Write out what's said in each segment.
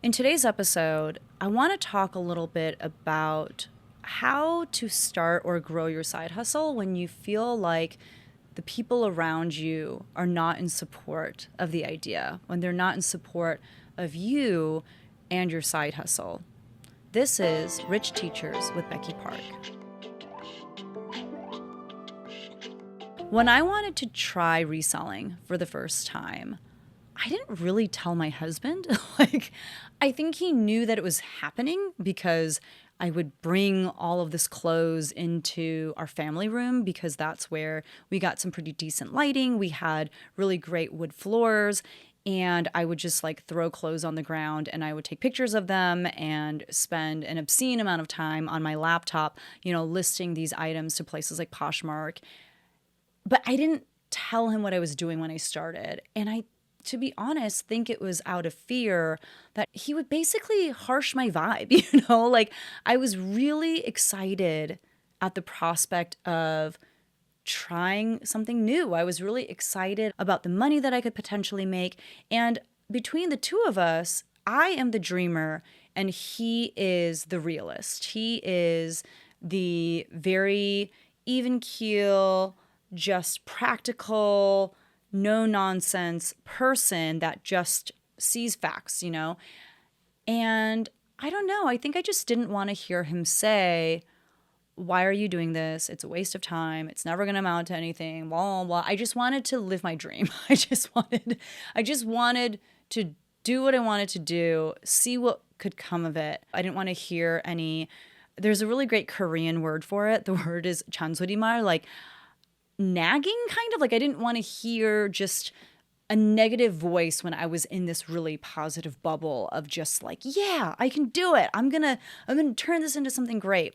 In today's episode, I want to talk a little bit about how to start or grow your side hustle when you feel like the people around you are not in support of the idea, when they're not in support of you and your side hustle. This is Rich Teachers with Becky Park. When I wanted to try reselling for the first time, I didn't really tell my husband. I think he knew that it was happening because I would bring all of this clothes into our family room because that's where we got some pretty decent lighting. We had really great wood floors, and I would just throw clothes on the ground and I would take pictures of them and spend an obscene amount of time on my laptop, listing these items to places like Poshmark. But I didn't tell him what I was doing when I started. And I, to be honest, think it was out of fear that he would basically harsh my vibe. I was really excited at the prospect of trying something new. I was really excited about the money that I could potentially make. And between the two of us, I am the dreamer and he is the realist. He is the very even keel, just practical, no nonsense person that just sees facts, And I don't know, I think I just didn't want to hear him say, why are you doing this? It's a waste of time. It's never going to amount to anything, blah, blah, blah. I just wanted to live my dream. I just wanted to do what I wanted to do, see what could come of it. I didn't want to hear there's a really great Korean word for it. The word is chansorimar, nagging kind of. I didn't want to hear just a negative voice when I was in this really positive bubble of just yeah, I can do it. I'm going to turn this into something great.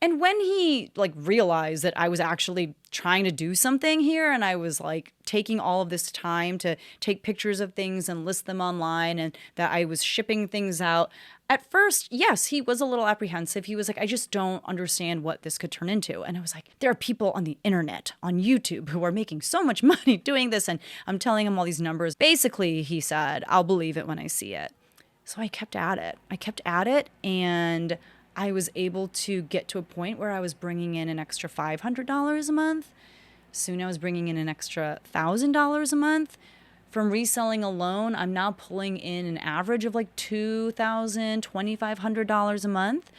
And when he realized that I was actually trying to do something here and I was taking all of this time to take pictures of things and list them online and that I was shipping things out, at first, yes, he was a little apprehensive. He was I just don't understand what this could turn into. And I was there are people on the internet, on YouTube, who are making so much money doing this. And I'm telling him all these numbers. Basically, he said, I'll believe it when I see it. So I kept at it. And I was able to get to a point where I was bringing in an extra $500 a month. Soon I was bringing in an extra $1,000 a month. From reselling alone, I'm now pulling in an average of $2,000, $2,500 a month.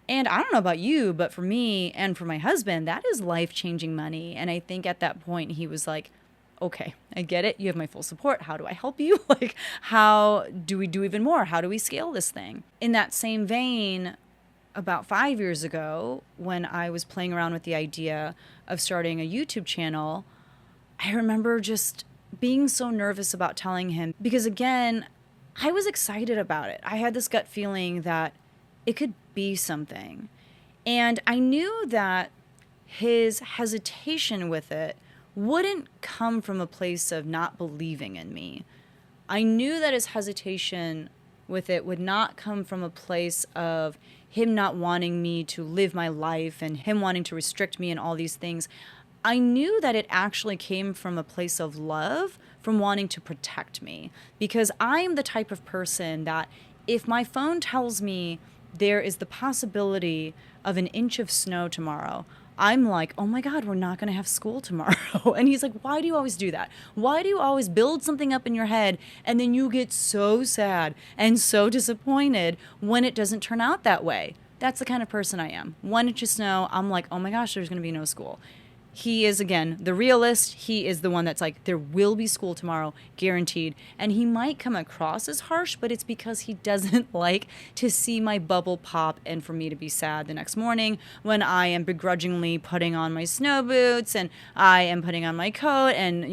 And I don't know about you, but for me and for my husband, that is life-changing money. And I think at that point he was okay, I get it. You have my full support. How do I help you? How do we do even more? How do we scale this thing? In that same vein, about 5 years ago, when I was playing around with the idea of starting a YouTube channel, I remember just being so nervous about telling him because, again, I was excited about it. I had this gut feeling that it could be something. And I knew that his hesitation with it wouldn't come from a place of not believing in me. I knew that his hesitation with it would not come from a place of him not wanting me to live my life and him wanting to restrict me and all these things. I knew that it actually came from a place of love, from wanting to protect me. Because I am the type of person that if my phone tells me there is the possibility of an inch of snow tomorrow, I'm oh my God, we're not going to have school tomorrow. And he's why do you always do that? Why do you always build something up in your head and then you get so sad and so disappointed when it doesn't turn out that way? That's the kind of person I am. 1 inch of snow, I'm oh my gosh, there's going to be no school. He is, again, the realist. He is the one that's there will be school tomorrow, guaranteed. And he might come across as harsh, but it's because he doesn't like to see my bubble pop and for me to be sad the next morning when I am begrudgingly putting on my snow boots and I am putting on my coat and,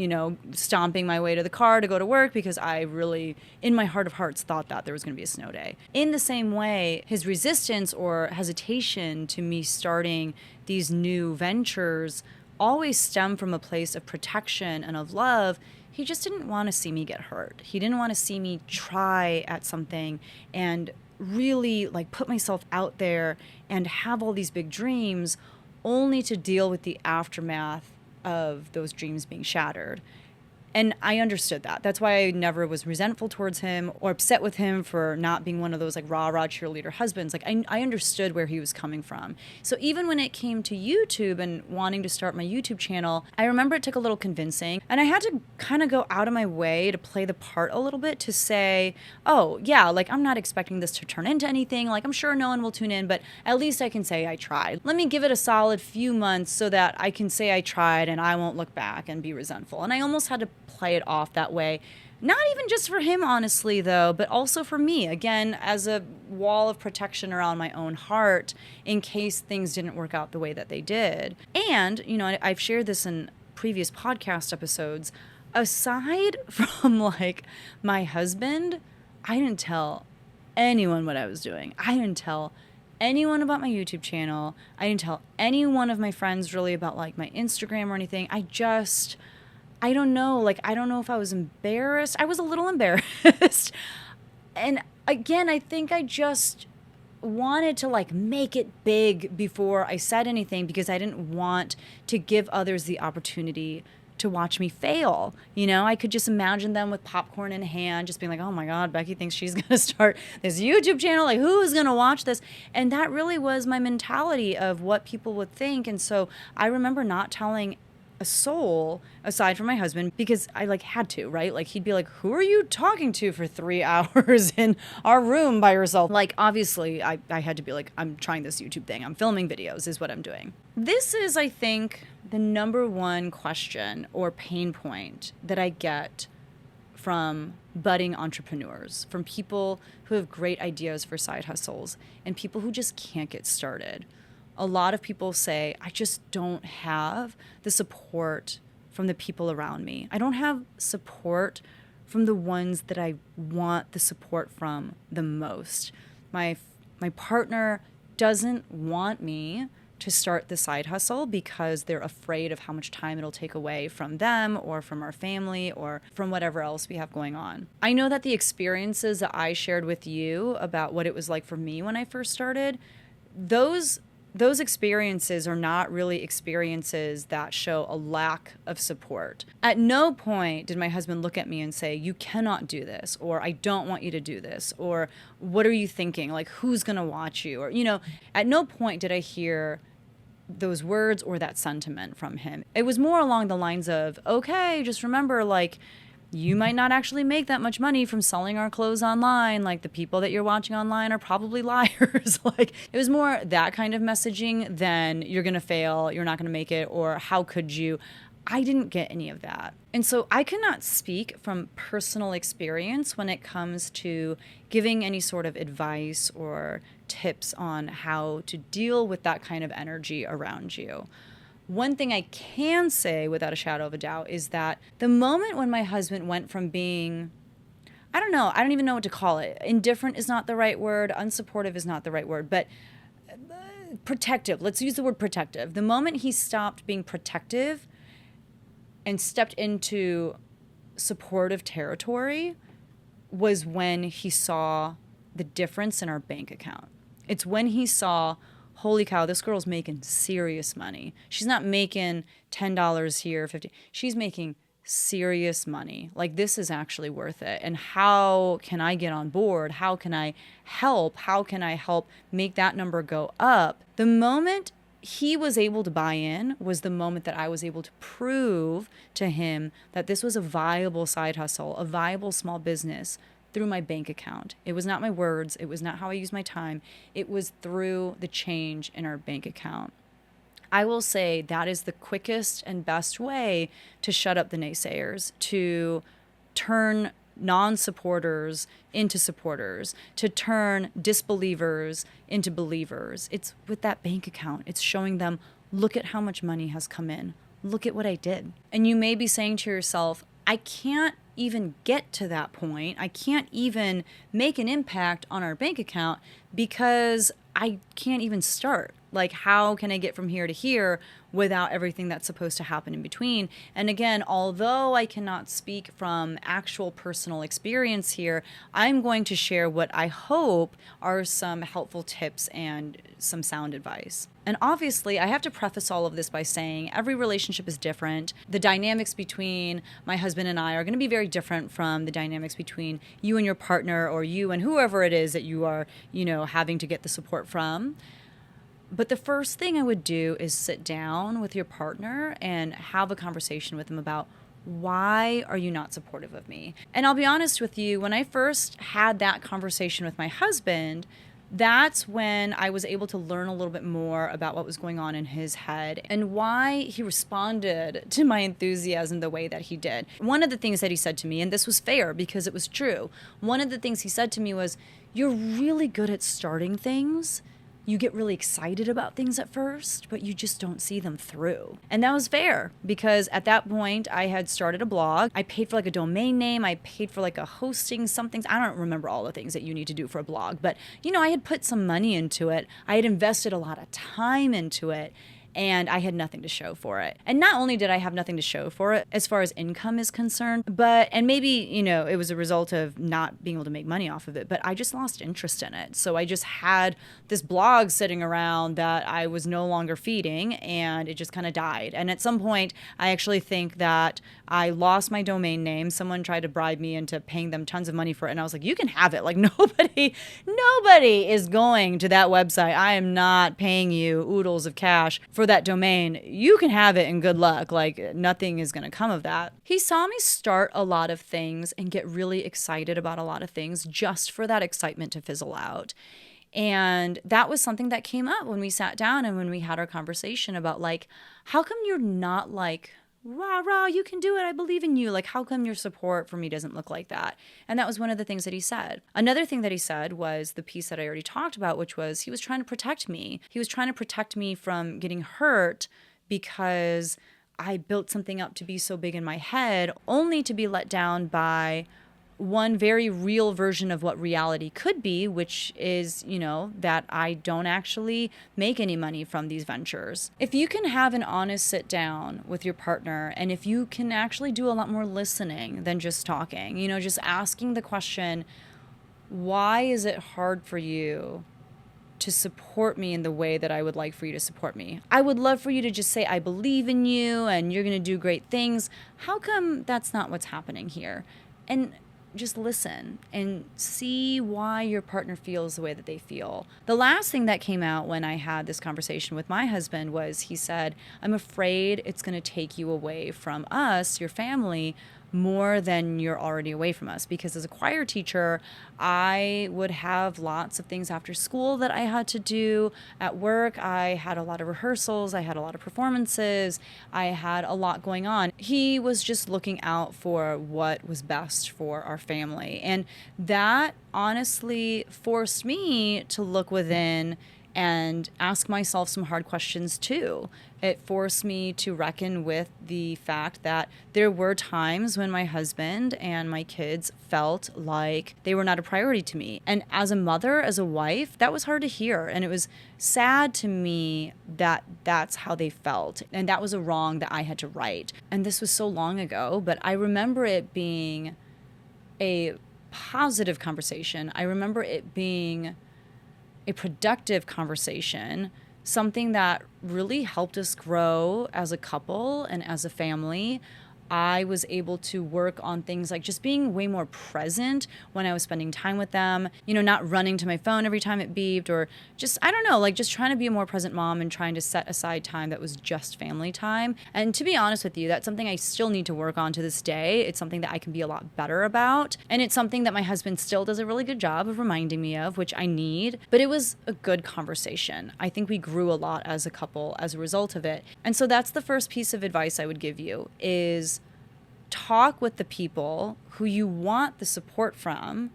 stomping my way to the car to go to work because I really, in my heart of hearts, thought that there was going to be a snow day. In the same way, his resistance or hesitation to me starting these new ventures always stem from a place of protection and of love. He just didn't want to see me get hurt. He didn't want to see me try at something and really put myself out there and have all these big dreams only to deal with the aftermath of those dreams being shattered. And I understood that. That's why I never was resentful towards him or upset with him for not being one of those like rah-rah cheerleader husbands. Like I understood where he was coming from. So even when it came to YouTube and wanting to start my YouTube channel, I remember it took a little convincing. And I had to kind of go out of my way to play the part a little bit to say, oh, yeah, like I'm not expecting this to turn into anything. Like I'm sure no one will tune in, but at least I can say I tried. Let me give it a solid few months so that I can say I tried and I won't look back and be resentful. And I almost had to play it off that way. Not even just for him, honestly, though, but also for me, again, as a wall of protection around my own heart in case things didn't work out the way that they did. And, you know, I've shared this in previous podcast episodes. Aside from like my husband, I didn't tell anyone what I was doing. I didn't tell anyone about my YouTube channel. I didn't tell any one of my friends really about like my Instagram or anything. I don't know. Like, I don't know if I was embarrassed. I was a little embarrassed. And again, I think I just wanted to like make it big before I said anything because I didn't want to give others the opportunity to watch me fail. You know, I could just imagine them with popcorn in hand, just being like, oh my God, Becky thinks she's going to start this YouTube channel. Like, who is going to watch this? And that really was my mentality of what people would think. And so I remember not telling a soul aside from my husband because I like had to, right? Like he'd be like, who are you talking to for 3 hours in our room by yourself? Like, obviously I had to be like, I'm trying this YouTube thing. I'm filming videos is what I'm doing. This is, I think, the number one question or pain point that I get from budding entrepreneurs, from people who have great ideas for side hustles and people who just can't get started. A lot of people say, I just don't have the support from the people around me. I don't have support from the ones that I want the support from the most. My partner doesn't want me to start the side hustle because they're afraid of how much time it'll take away from them or from our family or from whatever else we have going on. I know that the experiences that I shared with you about what it was like for me when I first started, those experiences are not really experiences that show a lack of support. At no point did my husband look at me and say, you cannot do this, or I don't want you to do this, or what are you thinking? Like, who's going to watch you? Or, you know, at no point did I hear those words or that sentiment from him. It was more along the lines of, okay, just remember, like, you might not actually make that much money from selling our clothes online. Like, the people that you're watching online are probably liars. Like, it was more that kind of messaging than you're going to fail, you're not going to make it, or how could you? I didn't get any of that. And so I cannot speak from personal experience when it comes to giving any sort of advice or tips on how to deal with that kind of energy around you. One thing I can say without a shadow of a doubt is that the moment when my husband went from being, I don't even know what to call it. Indifferent is not the right word. Unsupportive is not the right word, but protective. Let's use the word protective. The moment he stopped being protective and stepped into supportive territory was when he saw the difference in our bank account. It's when he saw, holy cow, this girl's making serious money. She's not making $10 here, $50. She's making serious money. Like, this is actually worth it. And how can I get on board? How can I help? How can I help make that number go up? The moment he was able to buy in was the moment that I was able to prove to him that this was a viable side hustle, a viable small business through my bank account. It was not my words. It was not how I used my time. It was through the change in our bank account. I will say that is the quickest and best way to shut up the naysayers, to turn non-supporters into supporters, to turn disbelievers into believers. It's with that bank account. It's showing them, look at how much money has come in. Look at what I did. And you may be saying to yourself, I can't even get to that point. I can't even make an impact on our bank account because I can't even start. Like, how can I get from here to here without everything that's supposed to happen in between? And again, although I cannot speak from actual personal experience here, I'm going to share what I hope are some helpful tips and some sound advice. And obviously, I have to preface all of this by saying every relationship is different. The dynamics between my husband and I are going to be very different from the dynamics between you and your partner, or you and whoever it is that you are, having to get the support from. But the first thing I would do is sit down with your partner and have a conversation with them about, why are you not supportive of me? And I'll be honest with you, when I first had that conversation with my husband, that's when I was able to learn a little bit more about what was going on in his head and why he responded to my enthusiasm the way that he did. One of the things that he said to me, and this was fair because it was true, one of the things he said to me was, "You're really good at starting things. You get really excited about things at first, but you just don't see them through." And that was fair because at that point I had started a blog. I paid for like a domain name. I paid for like a hosting something. I don't remember all the things that you need to do for a blog, but I had put some money into it. I had invested a lot of time into it. And I had nothing to show for it. And not only did I have nothing to show for it as far as income is concerned, and maybe, it was a result of not being able to make money off of it, but I just lost interest in it. So I just had this blog sitting around that I was no longer feeding, and it just kind of died. And at some point, I actually think that I lost my domain name. Someone tried to bribe me into paying them tons of money for it. And I was like, you can have it. Like nobody is going to that website. I am not paying you oodles of cash for that domain. You can have it and good luck. Like nothing is going to come of that. He saw me start a lot of things and get really excited about a lot of things just for that excitement to fizzle out. And that was something that came up when we sat down and when we had our conversation about like, how come you're not like, rah, rah, you can do it, I believe in you. Like, how come your support for me doesn't look like that? And that was one of the things that he said. Another thing that he said was the piece that I already talked about, which was he was trying to protect me. He was trying to protect me from getting hurt because I built something up to be so big in my head, only to be let down by one very real version of what reality could be, which is, that I don't actually make any money from these ventures. If you can have an honest sit down with your partner, and if you can actually do a lot more listening than just talking, just asking the question, why is it hard for you to support me in the way that I would like for you to support me? I would love for you to just say, I believe in you and you're going to do great things. How come that's not what's happening here? And just listen and see why your partner feels the way that they feel. The last thing that came out when I had this conversation with my husband was he said, I'm afraid it's going to take you away from us, your family, more than you're already away from us. Because as a choir teacher, I would have lots of things after school that I had to do. At work, I had a lot of rehearsals, I had a lot of performances, I had a lot going on. He was just looking out for what was best for our family. And that honestly forced me to look within and ask myself some hard questions too. It forced me to reckon with the fact that there were times when my husband and my kids felt like they were not a priority to me. And as a mother, as a wife, that was hard to hear. And it was sad to me that that's how they felt. And that was a wrong that I had to right. And this was so long ago, but I remember it being a positive conversation. I remember it being a productive conversation, something that really helped us grow as a couple and as a family. I was able to work on things like just being way more present when I was spending time with them, not running to my phone every time it beeped, or just, I don't know, like just trying to be a more present mom and trying to set aside time that was just family time. And to be honest with you, that's something I still need to work on to this day. It's something that I can be a lot better about. And it's something that my husband still does a really good job of reminding me of, which I need. But it was a good conversation. I think we grew a lot as a couple as a result of it. And so that's the first piece of advice I would give you is talk with the people who you want the support from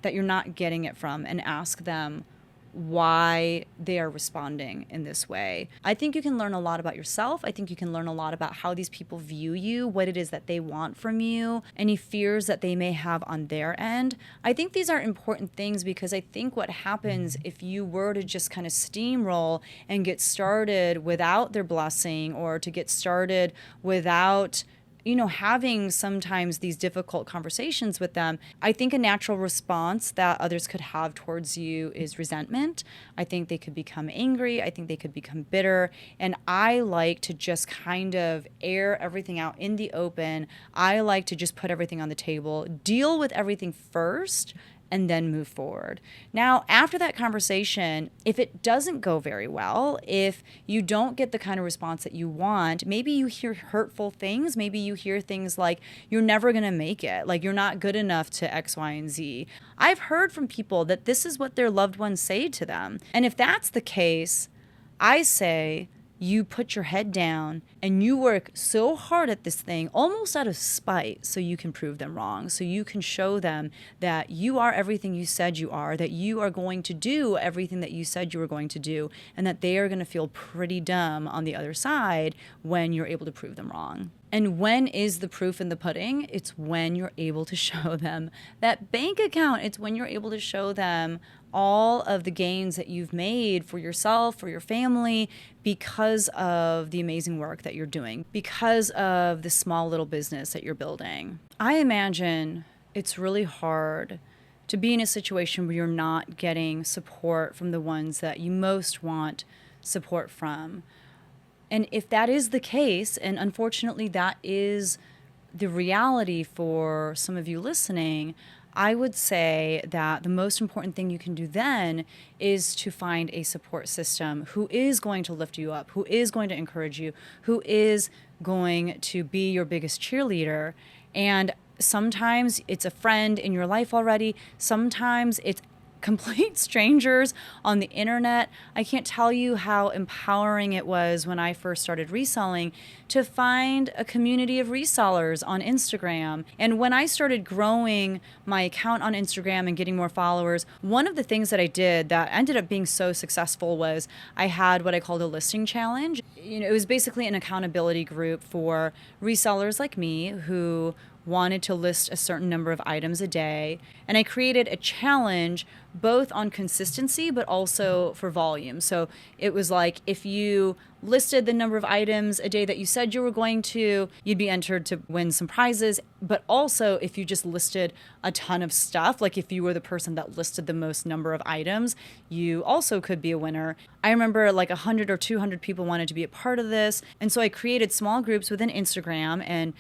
that you're not getting it from and ask them, why they are responding in this way. I think you can learn a lot about yourself. I think you can learn a lot about how these people view you, what it is that they want from you, any fears that they may have on their end. I think these are important things because I think what happens if you were to just kind of steamroll and get started without their blessing, or to get started without having sometimes these difficult conversations with them, I think a natural response that others could have towards you is resentment. I think they could become angry. I think they could become bitter. And I like to just kind of air everything out in the open. I like to just put everything on the table, deal with everything first, and then move forward. Now, after that conversation, if it doesn't go very well, if you don't get the kind of response that you want, maybe you hear hurtful things, maybe you hear things like, you're never going to make it, like you're not good enough to X, Y, and Z. I've heard from people that this is what their loved ones say to them. And if that's the case, I say, you put your head down and you work so hard at this thing, almost out of spite, so you can prove them wrong, so you can show them that you are everything you said you are, that you are going to do everything that you said you were going to do, and that they are going to feel pretty dumb on the other side when you're able to prove them wrong. And when is the proof in the pudding? It's when you're able to show them that bank account. It's when you're able to show them all of the gains that you've made for yourself, for your family, because of the amazing work that you're doing, because of the small little business that you're building. I imagine it's really hard to be in a situation where you're not getting support from the ones that you most want support from. And if that is the case, and unfortunately that is the reality for some of you listening, I would say that the most important thing you can do then is to find a support system who is going to lift you up, who is going to encourage you, who is going to be your biggest cheerleader. And sometimes it's a friend in your life already. Sometimes it's complete strangers on the internet. I can't tell you how empowering it was when I first started reselling to find a community of resellers on Instagram. And when I started growing my account on Instagram and getting more followers, one of the things that I did that ended up being so successful was I had what I called a listing challenge. It was basically an accountability group for resellers like me who wanted to list a certain number of items a day. And I created a challenge both on consistency, but also for volume. So it was like, if you listed the number of items a day that you said you were going to, you'd be entered to win some prizes. But also if you just listed a ton of stuff, like if you were the person that listed the most number of items, you also could be a winner. I remember like 100 or 200 people wanted to be a part of this. And so I created small groups within Instagram, and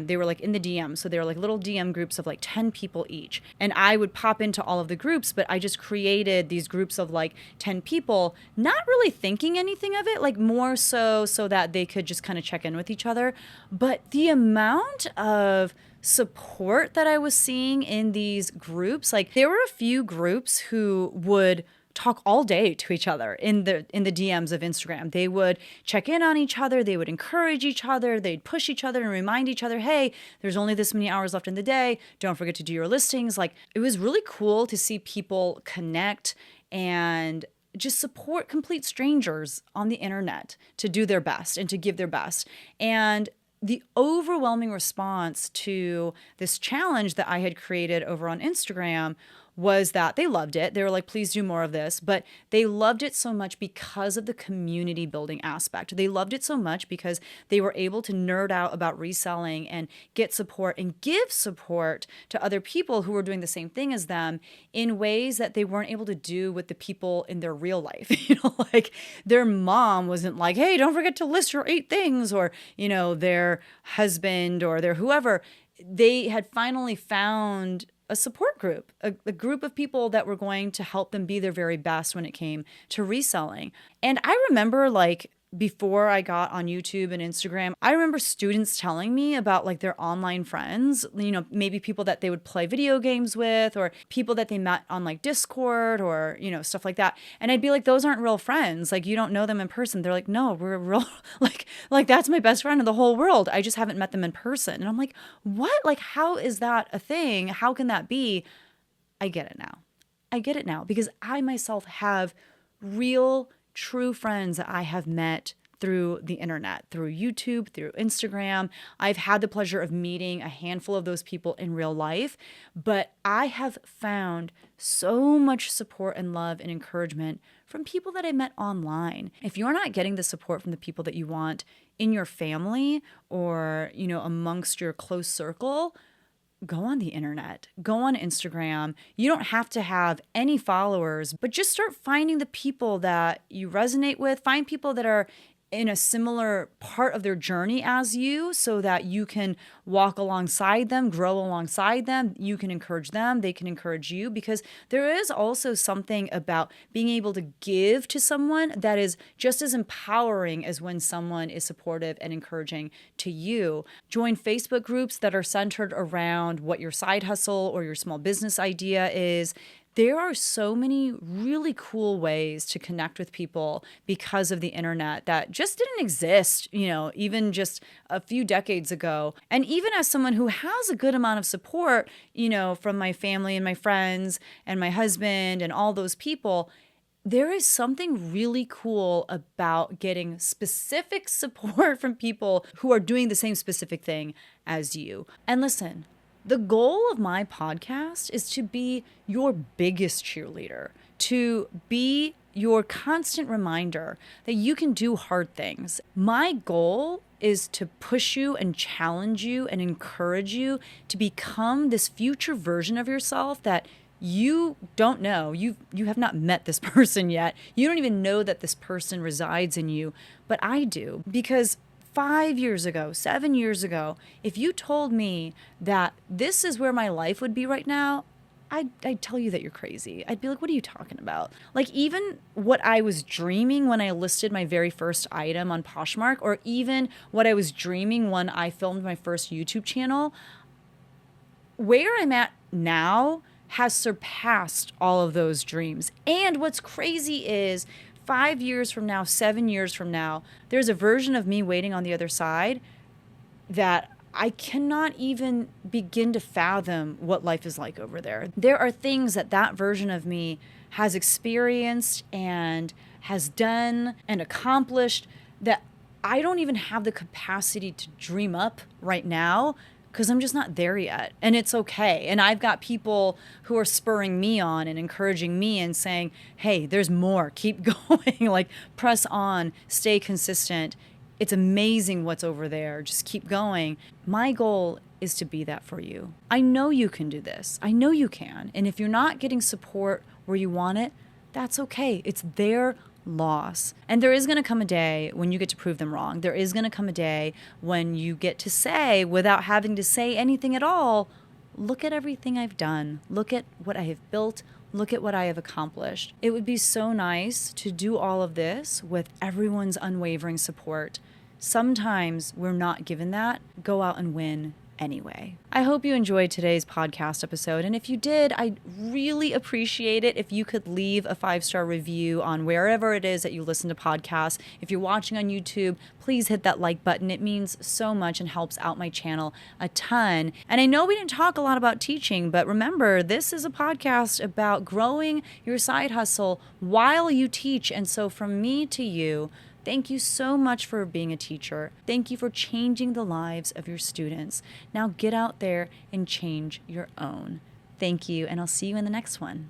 they were like in the DM. So they were like little DM groups of like 10 people each. And I would pop into all of the groups, but I just created these groups of like 10 people, not really thinking anything of it, like more so that they could just kind of check in with each other. But the amount of support that I was seeing in these groups, like there were a few groups who would talk all day to each other in the DMs of Instagram. They would check in on each other. They would encourage each other. They'd push each other and remind each other, hey, there's only this many hours left in the day. Don't forget to do your listings. Like, it was really cool to see people connect and just support complete strangers on the internet to do their best and to give their best. And the overwhelming response to this challenge that I had created over on Instagram was that they loved it. They were like, please do more of this. But they loved it so much because of the community building aspect. They loved it so much because they were able to nerd out about reselling and get support and give support to other people who were doing the same thing as them in ways that they weren't able to do with the people in their real life. Like their mom wasn't like, hey, don't forget to list your 8 things, or, their husband or their whoever. They had finally found a support group, a group of people that were going to help them be their very best when it came to reselling. And I remember, like, before I got on YouTube and Instagram, I remember students telling me about like their online friends, maybe people that they would play video games with, or people that they met on like Discord, or, stuff like that. And I'd be like, those aren't real friends. Like, you don't know them in person. They're like, no, we're real. like that's my best friend in the whole world. I just haven't met them in person. And I'm like, what? Like, how is that a thing? How can that be? I get it now. I get it now because I myself have real, true friends that I have met through the internet, through YouTube, through Instagram. I've had the pleasure of meeting a handful of those people in real life, but I have found so much support and love and encouragement from people that I met online. If you're not getting the support from the people that you want in your family or, amongst your close circle, go on the internet, go on Instagram. You don't have to have any followers, but just start finding the people that you resonate with. Find people that are in a similar part of their journey as you so that you can walk alongside them, grow alongside them. You can encourage them, they can encourage you, because there is also something about being able to give to someone that is just as empowering as when someone is supportive and encouraging to you. Join Facebook groups that are centered around what your side hustle or your small business idea is. There are so many really cool ways to connect with people because of the internet that just didn't exist, even just a few decades ago. And even as someone who has a good amount of support, from my family and my friends and my husband and all those people, there is something really cool about getting specific support from people who are doing the same specific thing as you. And listen, the goal of my podcast is to be your biggest cheerleader, to be your constant reminder that you can do hard things. My goal is to push you and challenge you and encourage you to become this future version of yourself that you don't know. You have not met this person yet. You don't even know that this person resides in you, but I do, because 5 years ago, 7 years ago, if you told me that this is where my life would be right now, I'd tell you that you're crazy. I'd be like, what are you talking about? Like, even what I was dreaming when I listed my very first item on Poshmark, or even what I was dreaming when I filmed my first YouTube channel, where I'm at now has surpassed all of those dreams. And what's crazy is 5 years from now, 7 years from now, there's a version of me waiting on the other side that I cannot even begin to fathom what life is like over there. There are things that version of me has experienced and has done and accomplished that I don't even have the capacity to dream up right now, because I'm just not there yet. And it's okay. And I've got people who are spurring me on and encouraging me and saying, hey, there's more, keep going, like press on, stay consistent. It's amazing what's over there. Just keep going. My goal is to be that for you. I know you can do this. I know you can. And if you're not getting support where you want it, that's okay. It's their loss. And there is going to come a day when you get to prove them wrong. There is going to come a day when you get to say, without having to say anything at all, look at everything I've done. Look at what I have built. Look at what I have accomplished. It would be so nice to do all of this with everyone's unwavering support. Sometimes we're not given that. Go out and win anyway. I hope you enjoyed today's podcast episode. And if you did, I'd really appreciate it if you could leave a 5-star review on wherever it is that you listen to podcasts. If you're watching on YouTube, please hit that like button. It means so much and helps out my channel a ton. And I know we didn't talk a lot about teaching, but remember, this is a podcast about growing your side hustle while you teach. And so from me to you, thank you so much for being a teacher. Thank you for changing the lives of your students. Now get out there and change your own. Thank you, and I'll see you in the next one.